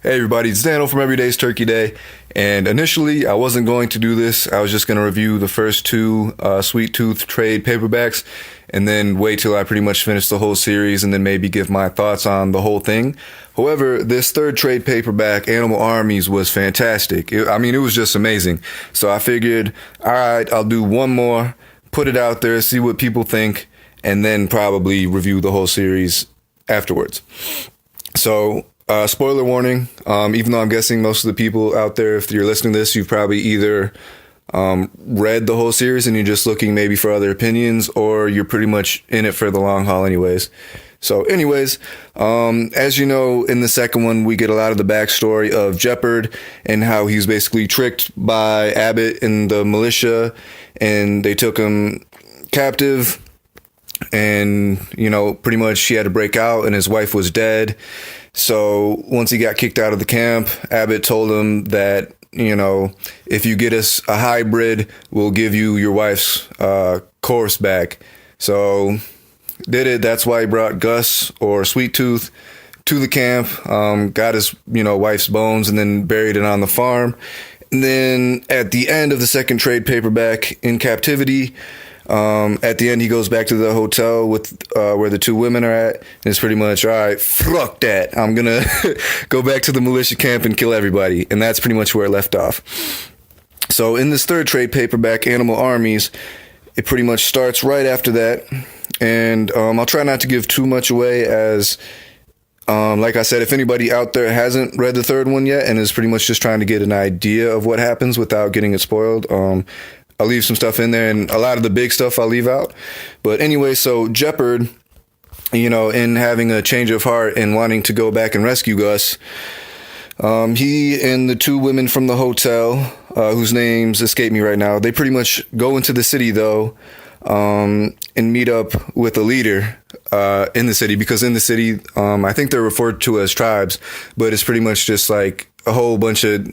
Hey everybody, it's Daniel from Everyday's Turkey Day, and initially I wasn't going to do this. I was just going to review the first two Sweet Tooth trade paperbacks and then wait till I pretty much finish the whole series and then maybe give my thoughts on the whole thing. However, this third trade paperback, Animal Armies, was fantastic. It was just amazing. So I figured, all right, I'll do one more, put it out there, see what people think, and then probably review the whole series afterwards. So, spoiler warning, even though I'm guessing most of the people out there, if you're listening to this, you've probably either read the whole series and you're just looking maybe for other opinions, or you're pretty much in it for the long haul anyways. So anyways, as you know, in the second one, we get a lot of the backstory of Jeopard and how he's basically tricked by Abbott and the militia, and they took him captive. And, pretty much he had to break out and his wife was dead. So once he got kicked out of the camp, Abbott told him that, if you get us a hybrid, we'll give you your wife's corpse back. So did it. That's why he brought Gus, or Sweet Tooth, to the camp, got his, wife's bones, and then buried it on the farm. And then at the end of the second trade paperback, in captivity, at the end, he goes back to the hotel with where the two women are at, and it's pretty much, all right, fuck that. I'm going to go back to the militia camp and kill everybody. And that's pretty much where it left off. So in this third trade paperback, Animal Armies, it pretty much starts right after that. And I'll try not to give too much away, as like I said, if anybody out there hasn't read the third one yet and is pretty much just trying to get an idea of what happens without getting it spoiled, I'll leave some stuff in there, and a lot of the big stuff I'll leave out. But anyway, so Jeopard, in having a change of heart and wanting to go back and rescue Gus, he and the two women from the hotel, whose names escape me right now, they pretty much go into the city, though, and meet up with a leader in the city, because in the city, I think they're referred to as tribes, but it's pretty much just like a whole bunch of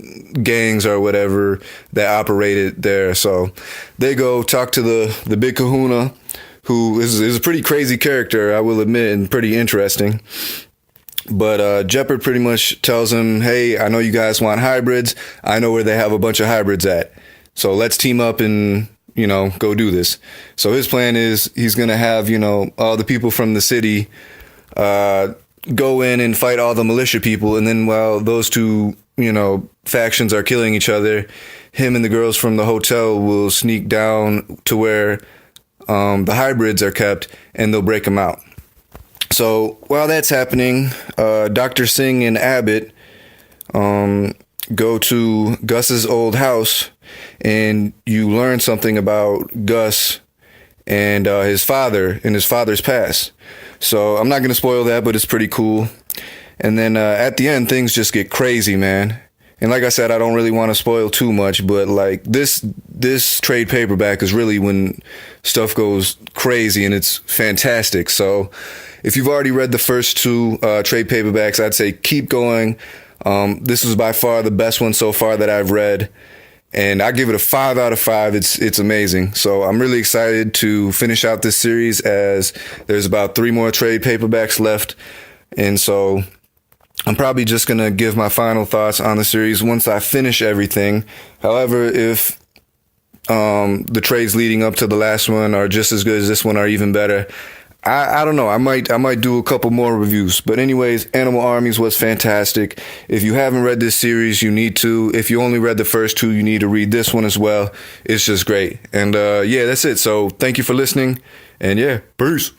gangs or whatever that operated there. So they go talk to the big kahuna, who is a pretty crazy character, I will admit, and pretty interesting. But Jeopard pretty much tells him, hey, I know you guys want hybrids. I know where they have a bunch of hybrids at. So let's team up and, go do this. So his plan is he's going to have, all the people from the city go in and fight all the militia people. And then while those two, factions are killing each other, him and the girls from the hotel will sneak down to where the hybrids are kept, and they'll break them out. So while that's happening, Dr. Singh and Abbott go to Gus's old house, and you learn something about Gus and his father and his father's past. So I'm not going to spoil that, but it's pretty cool. And then at the end, things just get crazy, man. And like I said, I don't really want to spoil too much, but like this trade paperback is really when stuff goes crazy, and it's fantastic. So if you've already read the first two trade paperbacks, I'd say keep going. This is by far the best one so far that I've read, and I give it a 5 out of 5. It's amazing. So I'm really excited to finish out this series, as there's about 3 more trade paperbacks left. And so I'm probably just going to give my final thoughts on the series once I finish everything. However, if the trades leading up to the last one are just as good as this one, or even better, I don't know. I might do a couple more reviews. But anyways, Animal Armies was fantastic. If you haven't read this series, you need to. If you only read the first two, you need to read this one as well. It's just great. And yeah, that's it. So thank you for listening. And yeah, peace.